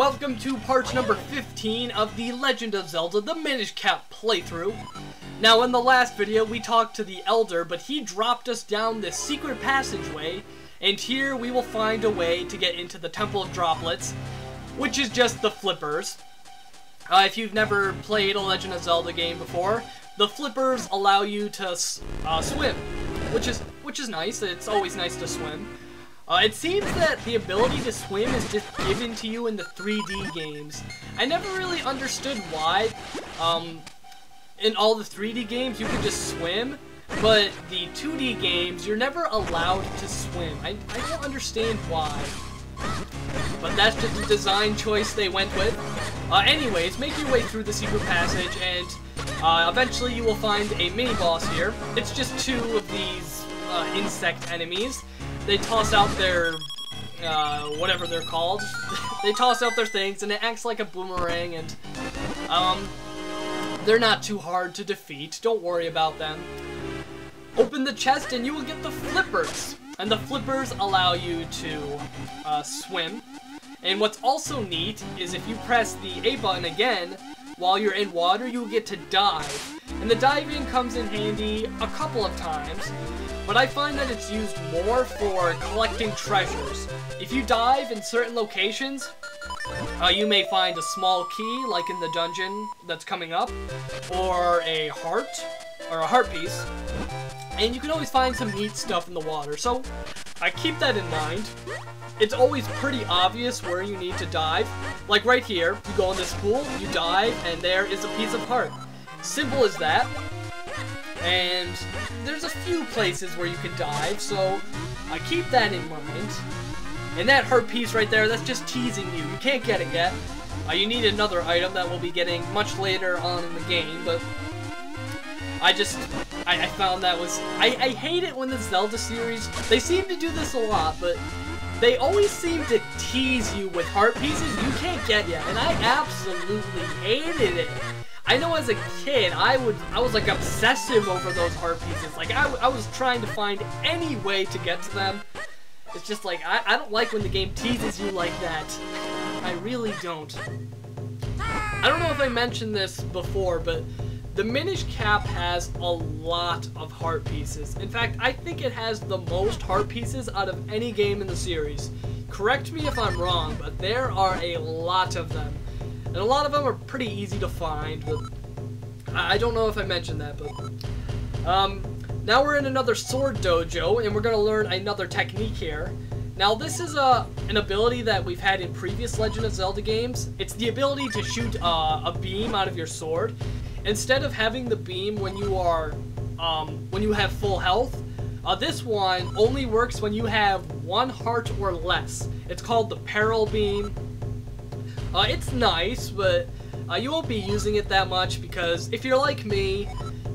Welcome to part number 15 of the Legend of Zelda, the Minish playthrough. Now in the last video we talked to the Elder, but he dropped us down this secret passageway, and here we will find a way to get into the Temple of Droplets, which is just the flippers. If you've never played a Legend of Zelda game before, the flippers allow you to swim, which is nice. It's always nice to swim. It seems that the ability to swim is just given to you in the 3D games. I never really understood why. In all the 3D games you can just swim, but the 2D games you're never allowed to swim. I don't understand why. But that's just a design choice they went with. Anyways, make your way through the secret passage, and eventually you will find a mini-boss here. It's just two of these insect enemies. They toss out their, whatever they're called. They toss out their things, and it acts like a boomerang, and, they're not too hard to defeat. Don't worry about them. Open the chest, and you will get the flippers. And the flippers allow you to, swim. And what's also neat is if you press the A button again, while you're in water, you will get to dive. And the diving comes in handy a couple of times. But I find that it's used more for collecting treasures. If you dive in certain locations, you may find a small key, like in the dungeon that's coming up, or a heart piece, and you can always find some neat stuff in the water, so I keep that in mind. It's always pretty obvious where you need to dive. Like right here, you go in this pool, you dive, and there is a piece of heart. Simple as that. And there's a few places where you can dive, so I keep that in mind. And that heart piece right there, that's just teasing you. You can't get it yet. You need another item that we'll be getting much later on in the game, but I found that was... I hate it when the Zelda series, they seem to do this a lot, but they always seem to tease you with heart pieces you can't get yet, and I absolutely hated it. I know as a kid, I was like obsessive over those heart pieces. Like I was trying to find any way to get to them. It's just like, I don't like when the game teases you like that. I really don't. I don't know if I mentioned this before, but the Minish cap has a lot of heart pieces. In fact, I think it has the most heart pieces out of any game in the series. Correct me if I'm wrong, but there are a lot of them. And a lot of them are pretty easy to find, but I don't know if I mentioned that, but now we're in another sword dojo, and we're going to learn another technique here. Now this is an ability that we've had in previous Legend of Zelda games. It's the ability to shoot a beam out of your sword. Instead of having the beam when you are, when you have full health, this one only works when you have 1 heart or less. It's called the Peril Beam. It's nice, but you won't be using it that much because if you're like me,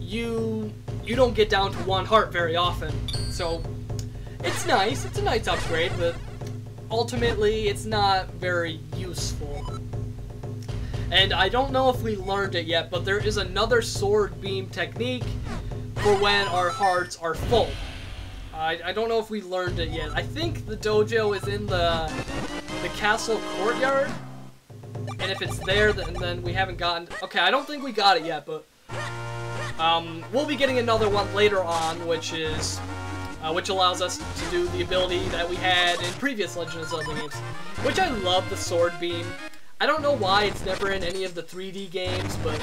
you don't get down to 1 heart very often. So it's nice. It's a nice upgrade, but ultimately it's not very useful. And I don't know if we learned it yet, but there is another sword beam technique for when our hearts are full. I don't know if we learned it yet. I think the dojo is in the castle courtyard. And if it's there, then we haven't gotten... Okay, I don't think we got it yet, but... we'll be getting another one later on, which is... which allows us to do the ability that we had in previous Legend of Zelda games. Which I love the sword beam. I don't know why it's never in any of the 3D games, but...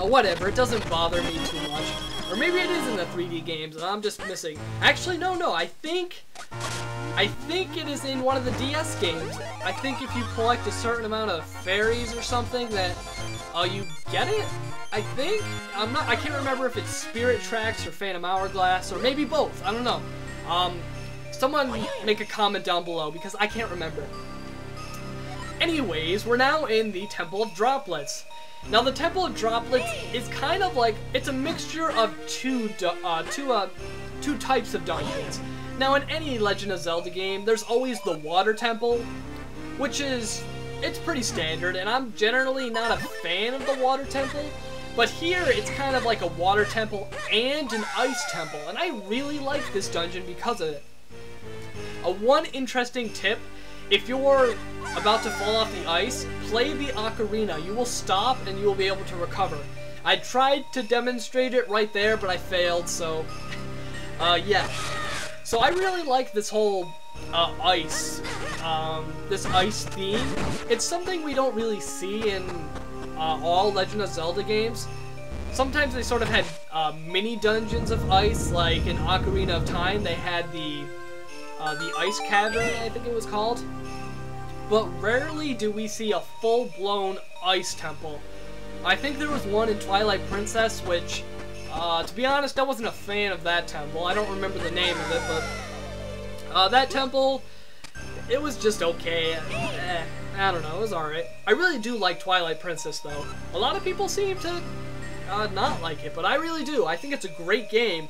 whatever, it doesn't bother me too much. Or maybe it is in the 3D games, and I'm just missing... Actually, no, I think it is in one of the DS games. I think if you collect a certain amount of fairies or something that, you get it? I think? I can't remember if it's Spirit Tracks or Phantom Hourglass, or maybe both, I don't know. Someone make a comment down below, because I can't remember. Anyways, we're now in the Temple of Droplets. Now the Temple of Droplets is kind of like, it's a mixture of two types of dungeons. Now in any Legend of Zelda game, there's always the water temple, which is, it's pretty standard, and I'm generally not a fan of the water temple, but here it's kind of like a water temple and an ice temple, and I really like this dungeon because of it. One interesting tip if you're about to fall off the ice, play the ocarina. You will stop and you will be able to recover. I tried to demonstrate it right there, but I failed, so yeah. So I really like this whole this ice theme. It's something we don't really see in all Legend of Zelda games. Sometimes they sort of had mini dungeons of ice, like in Ocarina of Time. They had the Ice Cavern, I think it was called. But rarely do we see a full-blown ice temple. I think there was one in Twilight Princess, which, to be honest, I wasn't a fan of that temple. I don't remember the name of it, but that temple, it was just okay. I don't know, it was alright. I really do like Twilight Princess, though. A lot of people seem to not like it, but I really do. I think it's a great game.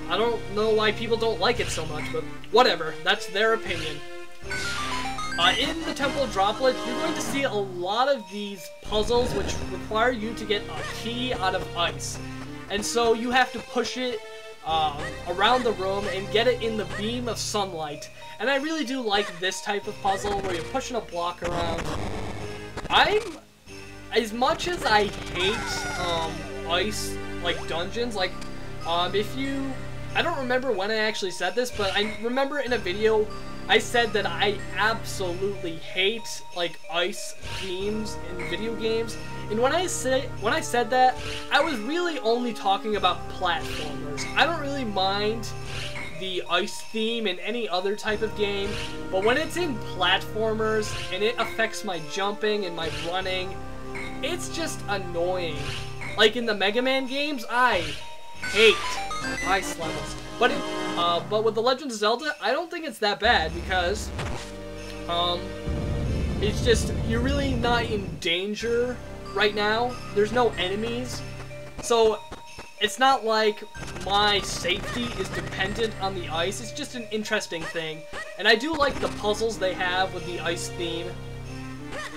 I don't know why people don't like it so much, but whatever. That's their opinion. In the Temple of Droplets, you're going to see a lot of these puzzles which require you to get a key out of ice. And so you have to push it around the room and get it in the beam of sunlight. And I really do like this type of puzzle where you're pushing a block around. As much as I hate ice, like, dungeons, like, I don't remember when I actually said this, but I remember in a video I said that I absolutely hate, like, ice themes in video games. And when I said that, I was really only talking about platformers. I don't really mind the ice theme in any other type of game, but when it's in platformers and it affects my jumping and my running, it's just annoying. Like in the Mega Man games, I hate ice levels. But with the Legend of Zelda, I don't think it's that bad because it's just, you're really not in danger right now. There's no enemies. So it's not like my safety is dependent on the ice. It's just an interesting thing. And I do like the puzzles they have with the ice theme.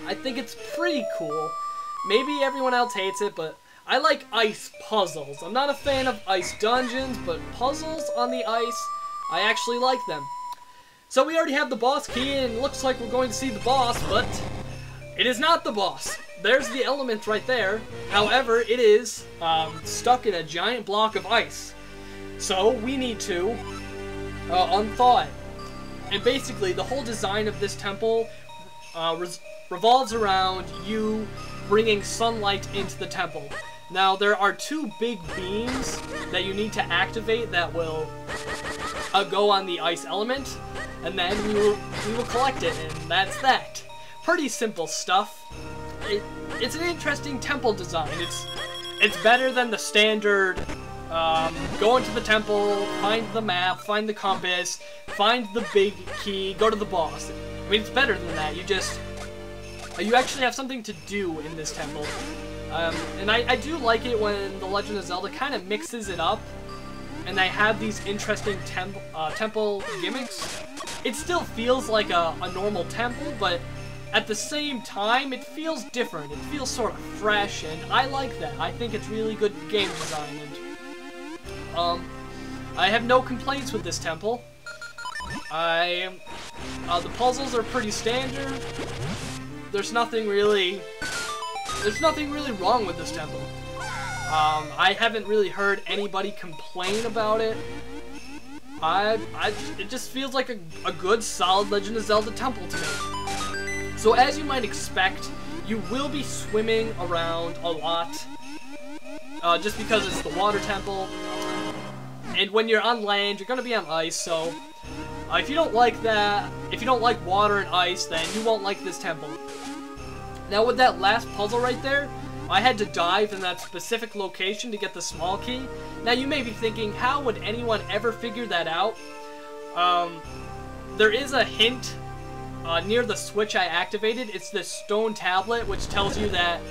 I think it's pretty cool. Maybe everyone else hates it, but I like ice puzzles. I'm not a fan of ice dungeons, but puzzles on the ice, I actually like them. So we already have the boss key, and it looks like we're going to see the boss, but it is not the boss. There's the element right there. However, it is stuck in a giant block of ice. So we need to unthaw it. And basically, the whole design of this temple revolves around you bringing sunlight into the temple. Now, there are two big beams that you need to activate that will go on the ice element, and then we will collect it, and that's that. Pretty simple stuff. It's an interesting temple design. It's better than the standard go into the temple, find the map, find the compass, find the big key, go to the boss. I mean, it's better than that. You actually have something to do in this temple. And I do like it when The Legend of Zelda kind of mixes it up, and they have these interesting temple gimmicks. It still feels like a normal temple, but at the same time, it feels different. It feels sort of fresh, and I like that. I think it's really good game design, and I have no complaints with this temple. The puzzles are pretty standard. There's nothing really wrong with this temple. I haven't really heard anybody complain about it. It just feels like a good, solid Legend of Zelda temple to me. So as you might expect, you will be swimming around a lot, just because it's the water temple. And when you're on land, you're gonna be on ice, so if you don't like that, if you don't like water and ice, then you won't like this temple. Now with that last puzzle right there, I had to dive in that specific location to get the small key. Now you may be thinking, how would anyone ever figure that out? There is a hint near the switch I activated. It's this stone tablet which tells you that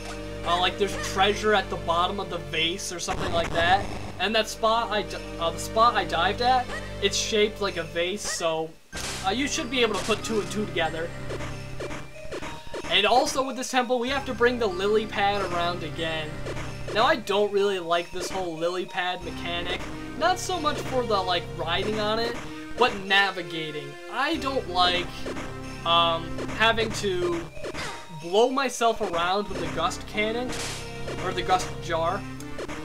like there's treasure at the bottom of the vase or something like that. And that spot the spot I dived at, it's shaped like a vase, so you should be able to put 2 and 2 together. And also with this temple, we have to bring the lily pad around again. Now I don't really like this whole lily pad mechanic. Not so much for the like riding on it, but navigating. I don't like having to blow myself around with the gust cannon, or the gust jar.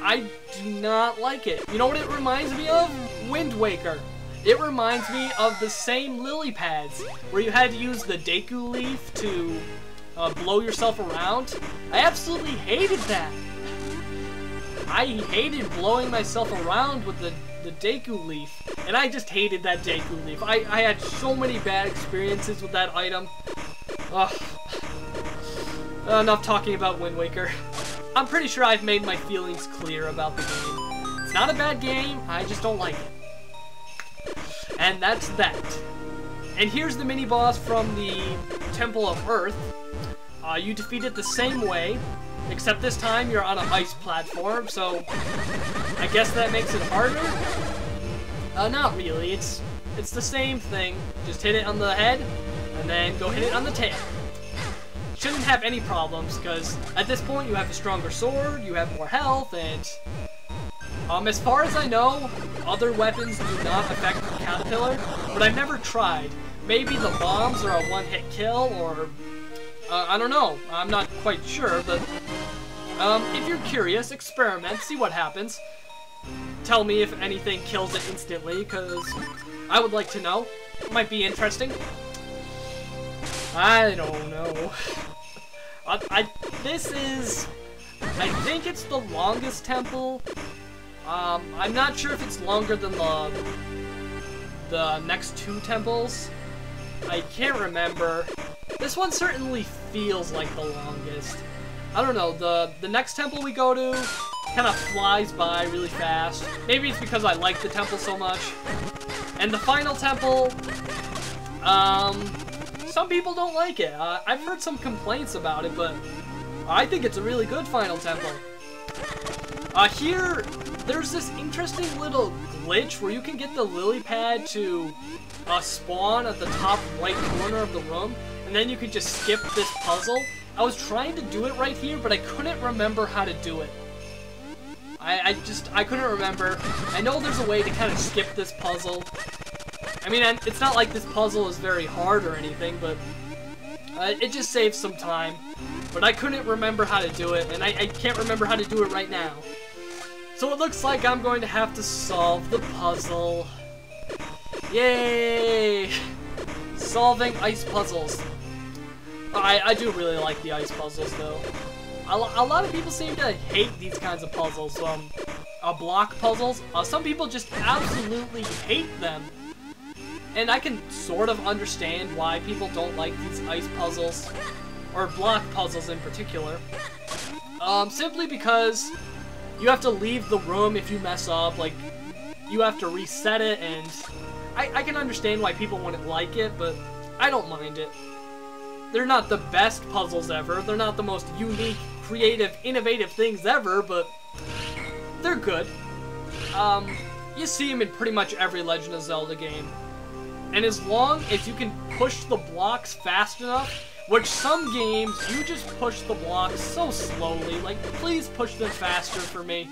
I do not like it. You know what it reminds me of? Wind Waker. It reminds me of the same lily pads, where you had to use the Deku leaf to blow yourself around. I absolutely hated that. I hated blowing myself around with the Deku leaf, and I just hated that Deku leaf. I had so many bad experiences with that item. Ugh. Enough talking about Wind Waker. I'm pretty sure I've made my feelings clear about the game. It's not a bad game, I just don't like it. And that's that. And here's the mini-boss from the Temple of Earth. You defeat it the same way, except this time you're on an ice platform, so I guess that makes it harder? Not really, it's the same thing. Just hit it on the head, and then go hit it on the tail. Shouldn't have any problems, because at this point you have a stronger sword, you have more health, and as far as I know, other weapons do not affect the caterpillar, but I've never tried. Maybe the bombs are a one-hit kill, or I don't know. I'm not quite sure, but if you're curious, experiment, see what happens. Tell me if anything kills it instantly, because I would like to know. It might be interesting. I don't know. This is, I think it's the longest temple. I'm not sure if it's longer than the next two temples. I can't remember. This one certainly feels like the longest. I don't know, the next temple we go to kind of flies by really fast. Maybe it's because I like the temple so much. And the final temple, some people don't like it. I've heard some complaints about it, but I think it's a really good final temple. Here, there's this interesting little glitch where you can get the lily pad to spawn at the top right corner of the room, and then you can just skip this puzzle. I was trying to do it right here, but I couldn't remember how to do it. I couldn't remember. I know there's a way to kind of skip this puzzle. I mean, it's not like this puzzle is very hard or anything, but it just saves some time. But I couldn't remember how to do it, and I can't remember how to do it right now. So it looks like I'm going to have to solve the puzzle. Yay! Solving ice puzzles. I do really like the ice puzzles, though. A lot of people seem to hate these kinds of puzzles. Block puzzles. Some people just absolutely hate them. And I can sort of understand why people don't like these ice puzzles, or block puzzles in particular. Simply because you have to leave the room if you mess up, like, you have to reset it, and I can understand why people wouldn't like it, but I don't mind it. They're not the best puzzles ever, they're not the most unique, creative, innovative things ever, but they're good. You see them in pretty much every Legend of Zelda game. And as long as you can push the blocks fast enough, which some games, you just push the blocks so slowly, like, please push them faster for me.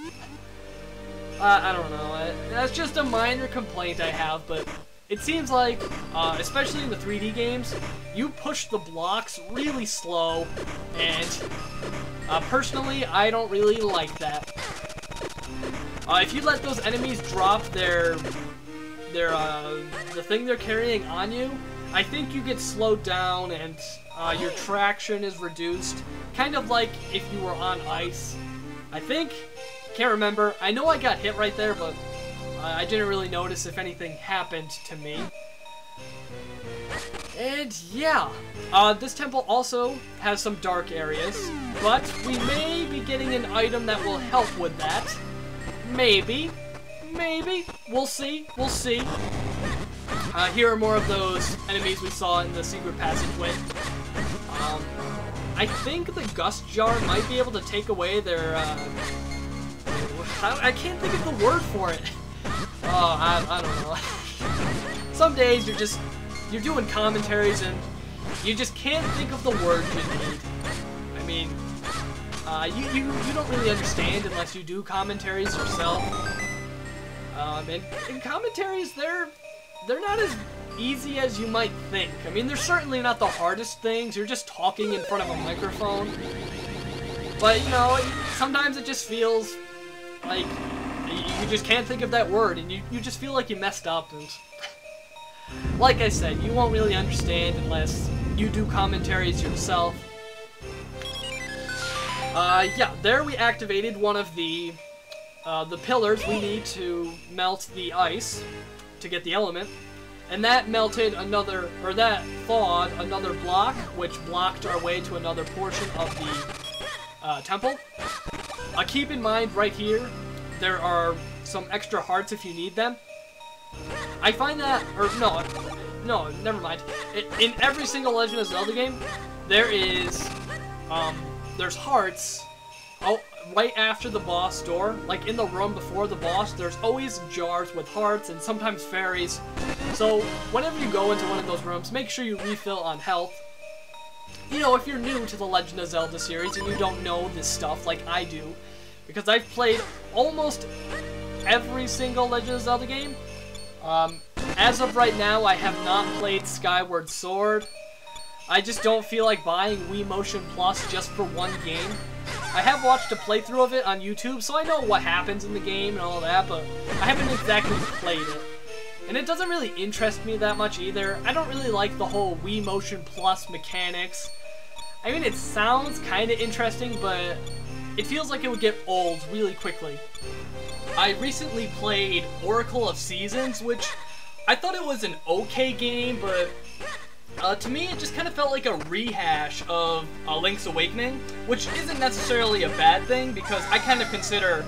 I don't know, that's just a minor complaint I have, but it seems like, especially in the 3D games, you push the blocks really slow, and personally, I don't really like that. If you let those enemies drop the thing they're carrying on you, I think you get slowed down and your traction is reduced, kind of like if you were on ice. I think, can't remember. I know I got hit right there, but I didn't really notice if anything happened to me. And yeah, this temple also has some dark areas, but we may be getting an item that will help with that. Maybe. Maybe. We'll see. We'll see. Here are more of those enemies we saw in the secret passageway. I think the gust jar might be able to take away their, I can't think of the word for it. I don't know. Some days you're doing commentaries and you just can't think of the word you need. I mean, you don't really understand unless you do commentaries yourself. And commentaries, they're not as easy as you might think. I mean, they're certainly not the hardest things. You're just talking in front of a microphone. But, you know, sometimes it just feels like you just can't think of that word, and you just feel like you messed up. And like I said, you won't really understand unless you do commentaries yourself. Yeah, there we activated one of the pillars we need to melt the ice to get the element. And that melted another, or that thawed another block, which blocked our way to another portion of the temple. Keep in mind right here, there are some extra hearts if you need them. I find that, or no, never mind. In every single Legend of Zelda game, there is, there's hearts right after the boss door. Like in the room before the boss, there's always jars with hearts and sometimes fairies. So whenever you go into one of those rooms, make sure you refill on health. You know, if you're new to the Legend of Zelda series and you don't know this stuff like I do, because I've played almost every single Legend of Zelda game. As of right now, I have not played Skyward Sword. I just don't feel like buying Wii Motion Plus just for one game. I have watched a playthrough of it on YouTube, so I know what happens in the game and all that, but I haven't exactly played it. And it doesn't really interest me that much either. I don't really like the whole Wii Motion Plus mechanics. I mean, it sounds kind of interesting, but it feels like it would get old really quickly. I recently played Oracle of Seasons, which I thought it was an okay game, but to me it just kind of felt like a rehash of Link's Awakening, which isn't necessarily a bad thing, because I kind of consider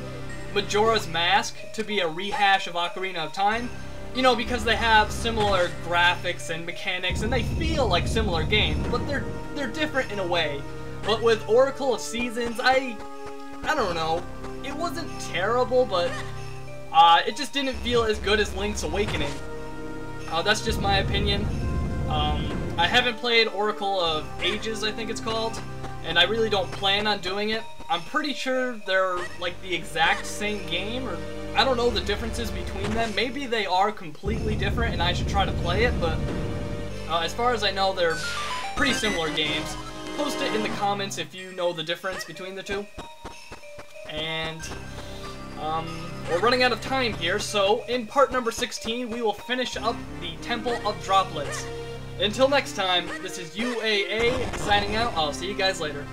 Majora's Mask to be a rehash of Ocarina of Time. You know, because they have similar graphics and mechanics, and they feel like similar games, but they're different in a way. But with Oracle of Seasons, I don't know. It wasn't terrible, but it just didn't feel as good as Link's Awakening. That's just my opinion. I haven't played Oracle of Ages, I think it's called, and I really don't plan on doing it. I'm pretty sure they're like the exact same game, or I don't know the differences between them. Maybe they are completely different and I should try to play it, but as far as I know, they're pretty similar games. Post it in the comments if you know the difference between the two. And we're running out of time here, so in part number 16, we will finish up the Temple of Droplets. Until next time, this is UAA signing out. I'll see you guys later.